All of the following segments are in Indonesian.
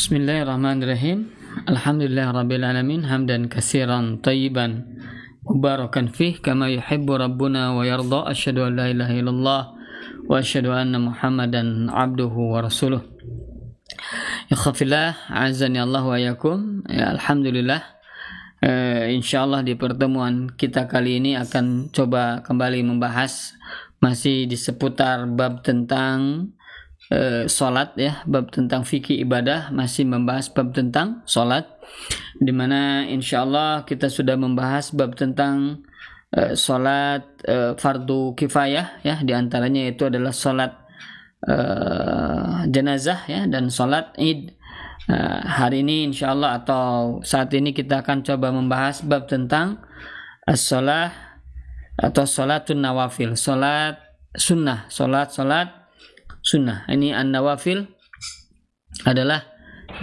Bismillahirrahmanirrahim. Alhamdulillah rabbil alamin hamdan katsiran thayyiban mubarakan fih kama yuhibbu rabbuna wa yarda. Asyhadu an la ilaha illallah wa asyhadu anna Muhammadan abduhu wa rasuluh. Ikhwafillah, azani Allah wa yakum. Alhamdulillah, insyaallah di pertemuan kita kali ini akan coba kembali membahas masih di seputar bab tentang salat, ya, bab tentang fikih ibadah, masih membahas bab tentang salat, di mana insyaallah kita sudah membahas bab tentang salat fardu kifayah, ya, di antaranya itu adalah salat jenazah, ya, dan salat Id. Hari ini insyaallah atau saat ini kita akan coba membahas bab tentang as-shalah atau salatun nawafil, salat sunnah, salat sunnah. Ini an-nawafil adalah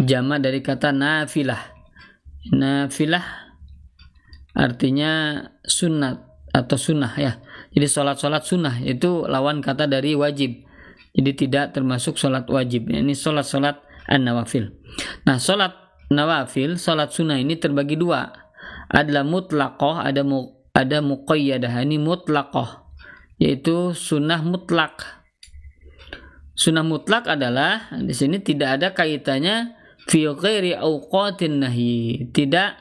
jamak dari kata nafilah. Nafilah artinya sunat atau sunnah, ya. Jadi salat sunnah itu lawan kata dari wajib. Jadi tidak termasuk salat wajib. Ini salat an-nawafil. Nah, salat nawafil, salat sunnah ini terbagi dua. Adalah mutlaqah, ada muqayyadah. Ini mutlaqah, yaitu sunnah mutlak. Sunnah mutlak adalah di sini tidak ada kaitannya fi ghairi awqatin nahi, tidak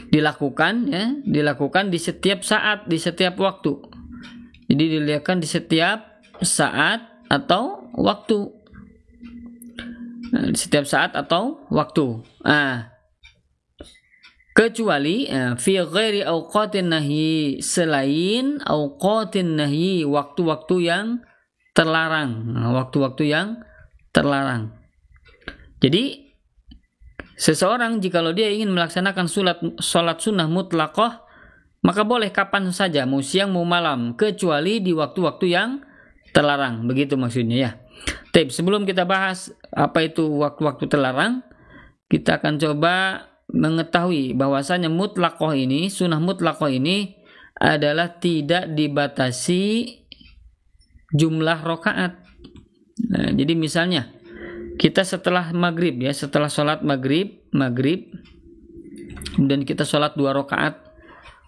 dilakukan di setiap saat, di setiap waktu. Jadi dilakukan di setiap saat atau waktu. Di setiap saat atau waktu. Kecuali fi ghairi awqatin nahi, selain awqatin nahi, waktu-waktu yang terlarang. Waktu-waktu yang terlarang. Jadi seseorang jikalau dia ingin melaksanakan salat sunnah mutlaqah, maka boleh kapan saja, mau siang mau malam, kecuali di waktu-waktu yang terlarang. Begitu maksudnya, ya. Tapi sebelum kita bahas apa itu waktu-waktu terlarang, kita akan coba mengetahui bahwasanya mutlaqah ini, sunnah mutlaqah ini adalah tidak dibatasi jumlah rakaat. Nah, jadi misalnya kita setelah maghrib, ya, setelah sholat maghrib, kemudian kita sholat 2 rakaat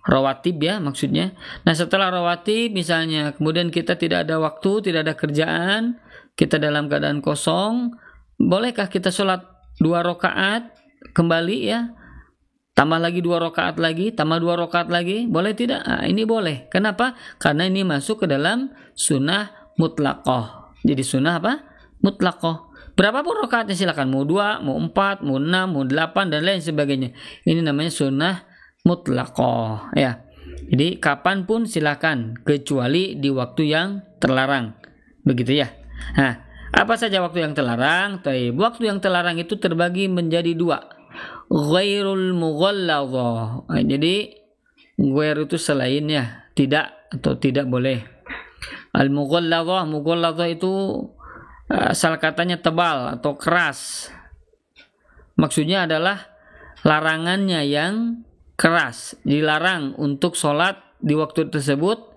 rawatib, ya, maksudnya. Nah, setelah rawatib misalnya, kemudian kita tidak ada waktu, tidak ada kerjaan, kita dalam keadaan kosong, bolehkah kita sholat 2 rakaat kembali, ya, tambah lagi 2 rakaat lagi, tambah 2 rakaat lagi, boleh tidak? Ini boleh. Kenapa? Karena ini masuk ke dalam sunnah mutlaqah. Jadi sunnah apa? Mutlaqah. Berapapun rakaatnya silakan, mau 2, mau 4, mau 6, mau 8 dan lain sebagainya. Ini namanya sunnah mutlaqah, ya. Jadi kapanpun silakan, kecuali di waktu yang terlarang. Begitu, ya. Nah, apa saja waktu yang terlarang? Waktu yang terlarang itu terbagi menjadi 2. Ghairul mughalladhah. Jadi ghair itu selainnya, tidak atau tidak boleh. Mughalladhah itu asal katanya tebal atau keras. Maksudnya adalah larangannya yang keras, dilarang untuk sholat di waktu tersebut.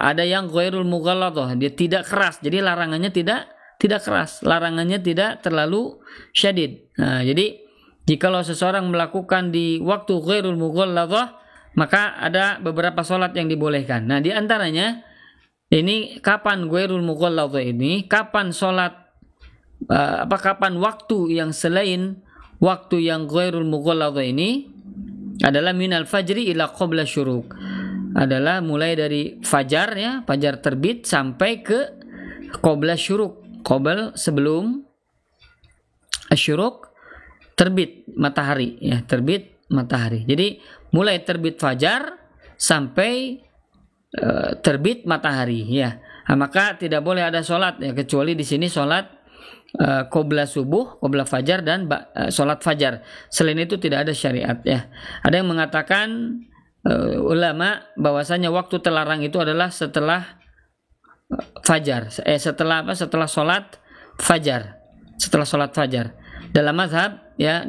Ada yang ghairul mughalladhah, dia tidak keras, jadi larangannya tidak keras, larangannya tidak terlalu syadid. Jadi jikalau seseorang melakukan di waktu ghairul mughalladhah, maka ada beberapa sholat yang dibolehkan. Nah, di antaranya ini kapan ghairul mughalladhah ini, kapan sholat kapan waktu yang selain waktu yang ghairul mughalladhah ini adalah minal fajri ila qabla syuruk. Adalah mulai dari fajar, ya, fajar terbit sampai ke qabla syuruk. Qabla sebelum asyuruk, terbit matahari, ya, terbit matahari. Jadi mulai terbit fajar sampai terbit matahari, ya. Nah, maka tidak boleh ada sholat, ya, kecuali di sini sholat qabla subuh, qabla fajar, dan sholat fajar. Selain itu tidak ada syariat, ya. Ada yang mengatakan ulama bahwasanya waktu terlarang itu adalah setelah fajar, setelah sholat fajar, setelah sholat fajar. Dalam mazhab, ya,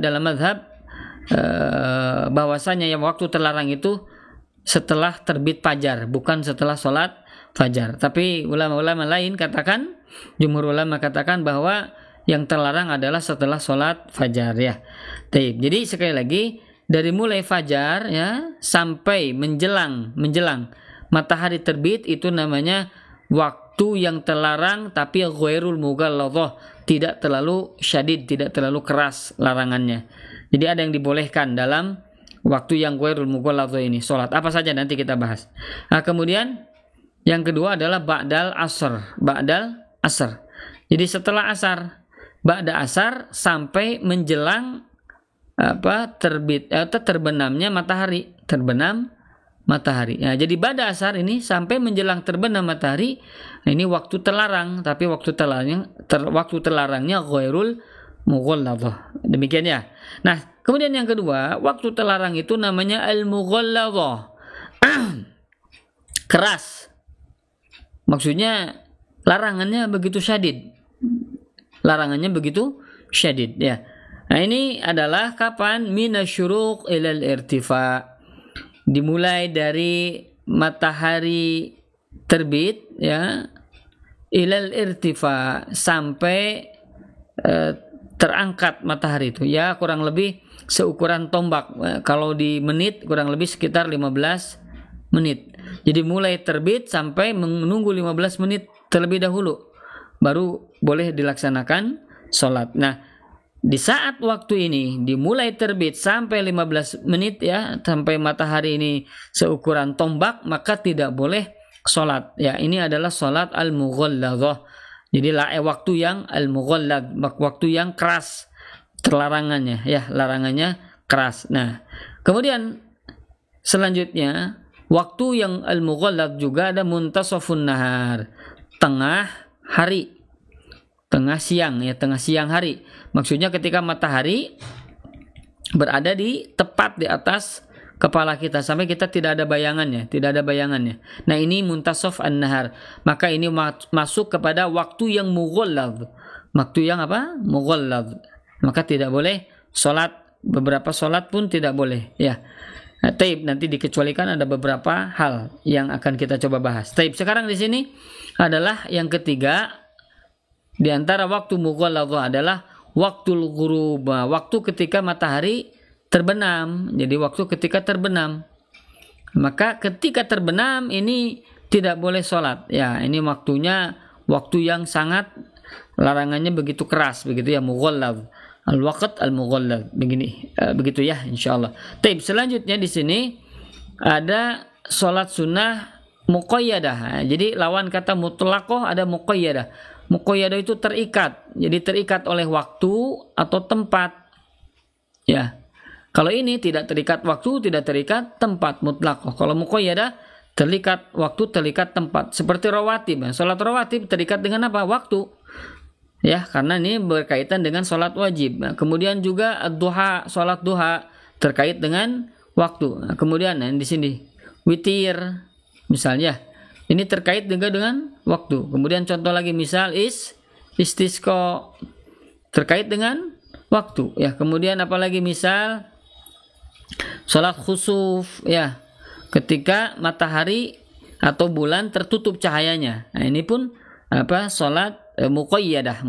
bahwasanya yang waktu terlarang itu setelah terbit fajar, bukan setelah sholat fajar. Tapi ulama-ulama lain katakan, jumhur ulama katakan bahwa yang terlarang adalah setelah sholat fajar ya. Jadi sekali lagi dari mulai fajar ya sampai menjelang matahari terbit itu namanya waktu yang terlarang, tapi ghairul mughalladhah, tidak terlalu syadid, tidak terlalu keras larangannya. Jadi ada yang dibolehkan dalam waktu yang ghairul mughalladhah ini. Sholat apa saja nanti kita bahas. Nah, kemudian yang kedua adalah ba'dal asr. Jadi setelah asar, ba'da asar sampai menjelang terbit atau terbenamnya matahari, Nah, jadi ba'da asar ini sampai menjelang terbenam matahari, ini waktu terlarang, tapi waktu terlarangnya ghairul mughalladhah. Demikian ya. Nah, kemudian yang kedua, waktu terlarang itu namanya al-mughalladhah. Keras. Maksudnya larangannya begitu syadid ya. Nah, ini adalah kapan? Minasyuruq ilal irtifa. Dimulai dari matahari terbit ya, ilal irtifa, sampai terangkat matahari itu ya, kurang lebih seukuran tombak. Kalau di menit kurang lebih sekitar 15 menit. Jadi mulai terbit sampai menunggu 15 menit terlebih dahulu baru boleh dilaksanakan sholat. Nah, di saat waktu ini dimulai terbit sampai 15 menit ya, sampai matahari ini seukuran tombak, maka tidak boleh sholat ya. Ini adalah sholat al-mughalladhah. Jadi waktu yang al-mughallad, waktu yang keras larangannya ya, larangannya keras. Nah, kemudian selanjutnya waktu yang al-mughallad juga ada muntasafun nahar, tengah hari, tengah siang hari. Maksudnya ketika matahari berada tepat di atas kepala kita sampai kita tidak ada bayangannya. Nah, ini muntasaf an-nahar. Maka ini masuk kepada waktu yang mughallad. Waktu yang mughallad. Maka tidak boleh sholat, beberapa sholat pun tidak boleh ya. Nah, nanti dikecualikan ada beberapa hal yang akan kita coba bahas. Sekarang di sini adalah yang ketiga di antara waktu mughalladhah adalah waktul ghurub, waktu ketika matahari terbenam. Jadi waktu ketika terbenam. Maka ketika terbenam ini tidak boleh sholat. Ya, ini waktu yang sangat larangannya begitu keras, begitu ya, mughallad. Al-waqt al-mughallad. Begitu ya, insyaallah. Selanjutnya di sini ada sholat sunnah muqayyadah. Jadi lawan kata mutlaqah ada muqayyadah. Muqayyadah itu terikat. Jadi terikat oleh waktu atau tempat. Ya. Kalau ini tidak terikat waktu, tidak terikat tempat, mutlaqah. Kalau muqayyadah terikat waktu, terikat tempat. Seperti rawatib. Salat rawatib terikat dengan apa? Waktu. Ya, karena ini berkaitan dengan salat wajib. Nah, kemudian juga duha, salat duha terkait dengan waktu. Nah, kemudian di sini witir misalnya. Ini terkait juga dengan waktu. Kemudian contoh lagi misal istisqa terkait dengan waktu ya. Kemudian apalagi misal salat khusuf ya, ketika matahari atau bulan tertutup cahayanya. Nah, ini pun salat muqayyadah.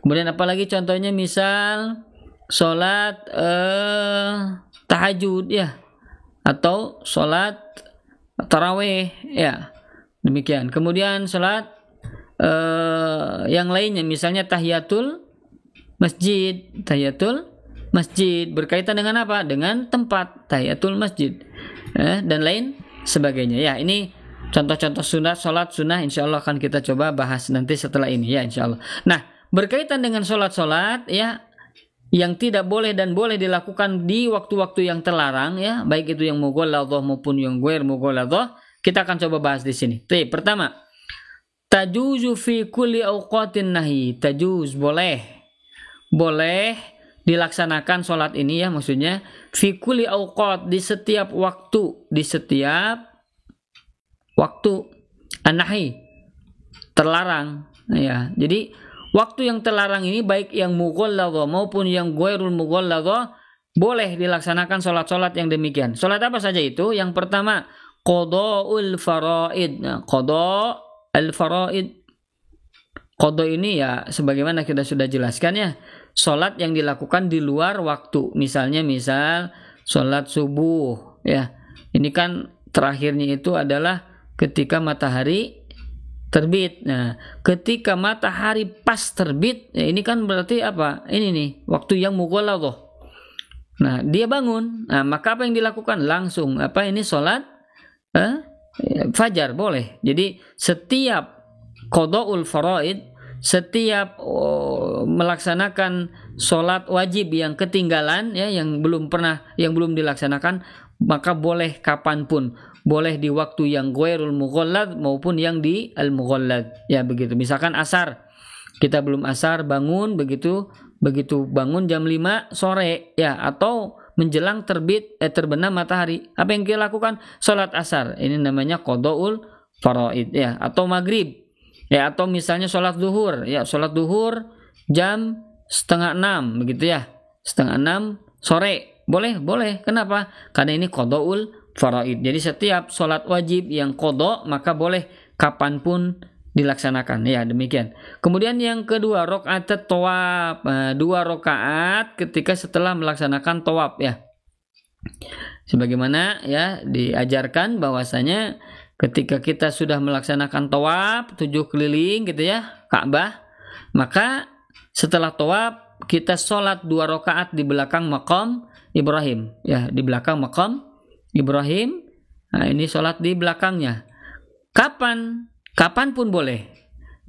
Kemudian apalagi contohnya misal salat tahajud ya, atau salat tarawih ya. Demikian. Kemudian salat yang lainnya misalnya tahiyatul masjid berkaitan dengan apa? Dengan tempat, tahiyatul masjid dan lain sebagainya. Ya, ini contoh-contoh salat sunnah insyaallah akan kita coba bahas nanti setelah ini ya, insyaallah. Nah, berkaitan dengan salat ya yang tidak boleh dan boleh dilakukan di waktu-waktu yang terlarang ya, baik itu yang mughalladhah maupun yang ghair mughalladhah, kita akan coba bahas di sini. Pertama, tajuzu fi kulli awqatin nahi. Tajuz boleh dilaksanakan sholat ini ya, maksudnya fi kulli awqat, di setiap waktu an-nahi, terlarang ya. Jadi waktu yang terlarang ini baik yang mughalladhah maupun yang ghairul mughalladhah boleh dilaksanakan sholat-sholat yang demikian. Sholat apa saja itu? Yang pertama, qada'ul faraid. Nah, qada'ul faraid. Qada ini ya sebagaimana kita sudah jelaskan ya, salat yang dilakukan di luar waktu. Misal salat subuh ya. Ini kan terakhirnya itu adalah ketika matahari terbit. Nah, ketika matahari pas terbit, ya ini kan berarti apa? Ini nih, waktu yang mughalladhah. Nah, dia bangun. Nah, maka apa yang dilakukan? Langsung ini salat fajar boleh. Jadi setiap qada'ul faraid, setiap melaksanakan sholat wajib yang ketinggalan ya, yang belum dilaksanakan, maka boleh kapanpun, boleh di waktu yang ghairul mughallad maupun yang di al mughallad ya, begitu. Misalkan asar, kita belum asar bangun, begitu bangun jam 5 sore ya, atau menjelang terbenam matahari, apa yang kita lakukan? Sholat asar, ini namanya qada'ul faraid ya. Atau maghrib ya, atau misalnya sholat duhur ya, sholat duhur jam 5:30 begitu ya, 5:30 sore, boleh. Kenapa? Karena ini qada'ul faraid. Jadi setiap sholat wajib yang qada maka boleh kapanpun dilaksanakan ya, demikian. Kemudian yang kedua, rakaat tawaf, 2 rakaat ketika setelah melaksanakan tawaf ya, sebagaimana ya diajarkan bahwasanya ketika kita sudah melaksanakan tawaf 7 keliling gitu ya Ka'bah, maka setelah tawaf kita sholat 2 rakaat di belakang maqam Ibrahim ya, di belakang maqam Ibrahim. Nah, ini sholat di belakangnya. Kapan pun boleh.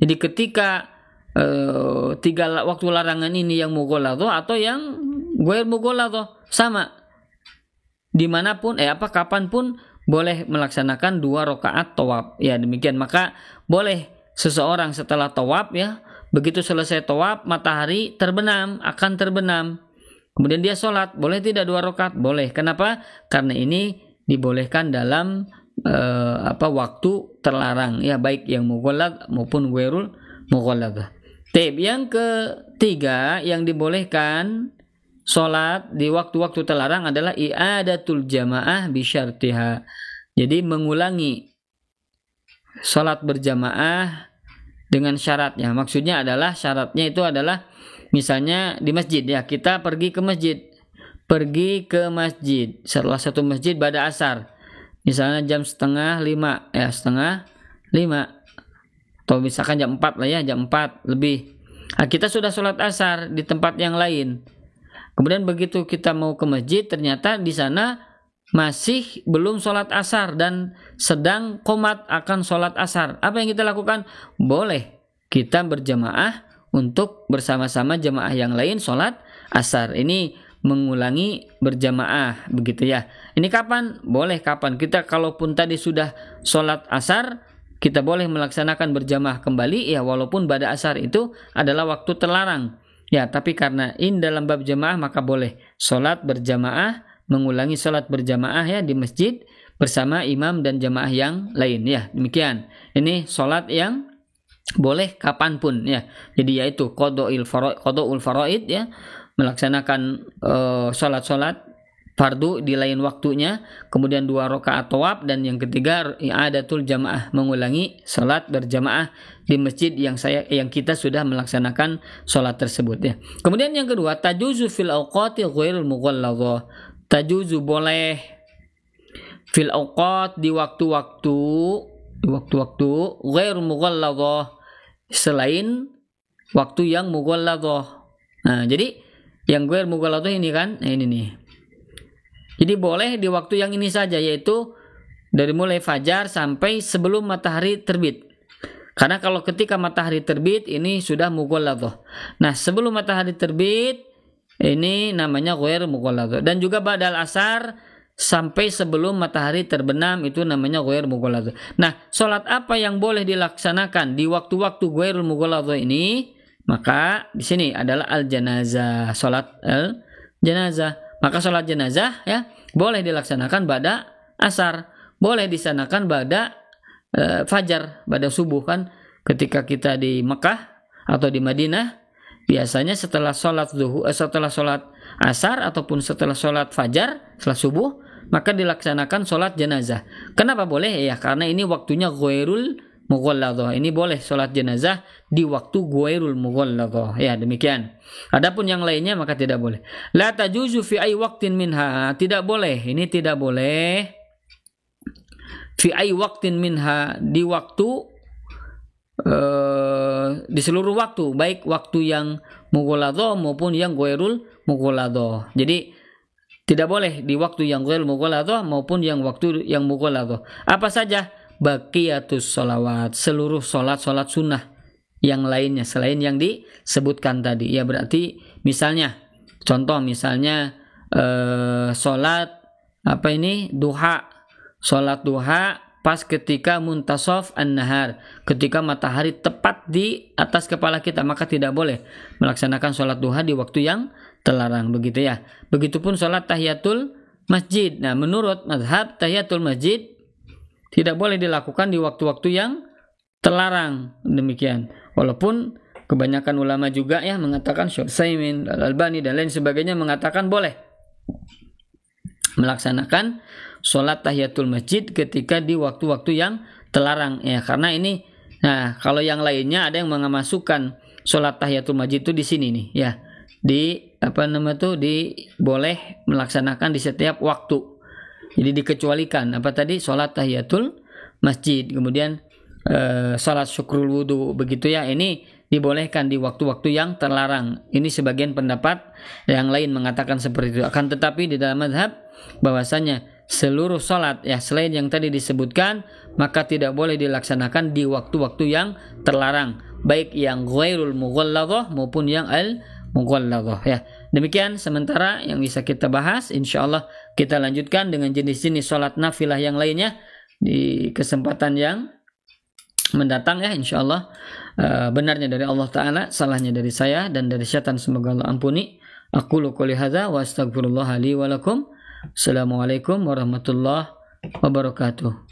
Jadi ketika 3 waktu larangan ini yang mughalladhah atau yang ghair mughalladhah sama, dimanapun kapanpun boleh melaksanakan 2 rakaat tawaf ya, demikian. Maka boleh seseorang setelah tawaf ya, begitu selesai tawaf matahari akan terbenam, kemudian dia sholat, boleh tidak 2 rakaat? Boleh. Kenapa? Karena ini dibolehkan dalam waktu terlarang ya, baik yang mughallad maupun ghairul mughallad. Yang ketiga yang dibolehkan sholat di waktu-waktu terlarang adalah i'adatul jamaah bisyartiha. Jadi mengulangi sholat berjamaah dengan syaratnya. Maksudnya adalah syaratnya itu adalah misalnya di masjid ya, kita pergi ke masjid setelah satu masjid pada asar, misalnya jam 4:30 ya, 4:30 atau misalkan jam 4 lah ya, jam 4 lebih. Nah, kita sudah sholat asar di tempat yang lain. Kemudian begitu kita mau ke masjid, ternyata di sana masih belum sholat asar dan sedang qomat akan sholat asar. Apa yang kita lakukan? Boleh kita berjamaah untuk bersama-sama jamaah yang lain sholat asar. Ini mengulangi berjamaah begitu ya. Ini kapan? Boleh kapan. Kita kalaupun tadi sudah sholat asar, kita boleh melaksanakan berjamaah kembali ya, walaupun pada asar itu adalah waktu terlarang. Ya, tapi karena ini dalam bab jamaah maka boleh sholat berjamaah, mengulangi sholat berjamaah ya di masjid bersama imam dan jamaah yang lain ya, demikian. Ini sholat yang boleh kapanpun ya. Jadi yaitu qada'ul faraid ya, melaksanakan sholat fardu di lain waktunya, kemudian 2 rakaat tawaf, dan yang ketiga i'adatul jamaah, mengulangi sholat berjamaah di masjid yang kita sudah melaksanakan sholat tersebut ya. Kemudian yang kedua, tajuzu fil awqati ghairul mughalladhah. Tajuzu boleh fil awqat di waktu-waktu ghairul mughalladhah, selain waktu yang mughalladhah. Nah, jadi yang ghair mughalladhah ini kan, ini nih. Jadi boleh di waktu yang ini saja, yaitu dari mulai fajar sampai sebelum matahari terbit. Karena kalau ketika matahari terbit ini sudah mughalladhah. Nah, sebelum matahari terbit ini namanya ghair mughalladhah. Dan juga ba'dal asar sampai sebelum matahari terbenam itu namanya ghair mughalladhah. Nah, sholat apa yang boleh dilaksanakan di waktu-waktu ghairul mughalladhah ini? Maka di sini adalah al-janazah, sholat al-janazah. Maka sholat jenazah ya boleh dilaksanakan pada asar, boleh disanakan pada fajar, pada subuh kan. Ketika kita di Mekah atau di Madinah, biasanya setelah sholat asar ataupun setelah sholat fajar, setelah subuh, maka dilaksanakan sholat jenazah. Kenapa boleh? Ya karena ini waktunya ghairul mughalladhah. Ini boleh sholat jenazah di waktu ghairul mughalladhah. Ya demikian. Adapun yang lainnya maka tidak boleh. La tajuzu fi ay waqtin minha. Tidak boleh. Ini tidak boleh. Fi ay waqtin minha, di waktu di seluruh waktu, baik waktu yang mughalladhah maupun yang ghairul mughalladhah. Jadi tidak boleh di waktu yang ghairul mughalladhah maupun yang waktu yang mughalladhah. Apa saja? Baqiyatus sholawat, seluruh sholat sunnah yang lainnya selain yang disebutkan tadi. Ya berarti misalnya contoh misalnya sholat sholat duha pas ketika muntasaf an-nahar, ketika matahari tepat di atas kepala kita, maka tidak boleh melaksanakan sholat duha di waktu yang terlarang, begitu ya. Begitupun sholat tahiyatul masjid. Nah, menurut mazhab tahiyatul masjid tidak boleh dilakukan di waktu-waktu yang terlarang, demikian. Walaupun kebanyakan ulama juga ya mengatakan, Syekh Utsaimin, Al-Albani dan lain sebagainya mengatakan boleh melaksanakan sholat tahiyatul masjid ketika di waktu-waktu yang terlarang ya, karena ini. Nah, kalau yang lainnya ada yang memasukkan sholat tahiyatul masjid itu di sini nih ya, boleh melaksanakan di setiap waktu. Jadi dikecualikan sholat tahiyatul masjid, kemudian sholat syukrul wudu, begitu ya, ini dibolehkan di waktu-waktu yang terlarang. Ini sebagian pendapat yang lain mengatakan seperti itu. Akan tetapi di dalam mazhab bahwasanya seluruh sholat ya selain yang tadi disebutkan maka tidak boleh dilaksanakan di waktu-waktu yang terlarang, baik yang ghairul mughalladhah maupun yang al mughalladhah ya. Demikian sementara yang bisa kita bahas. Insyaallah kita lanjutkan dengan jenis-jenis sholat nafilah yang lainnya di kesempatan yang mendatang ya, insyaallah. Benarnya dari Allah Ta'ala, salahnya dari saya dan dari syaitan, semoga Allah ampuni. Aqulu qouli hadza wa astaghfirullah li wa lakum. Assalamualaikum warahmatullahi wabarakatuh.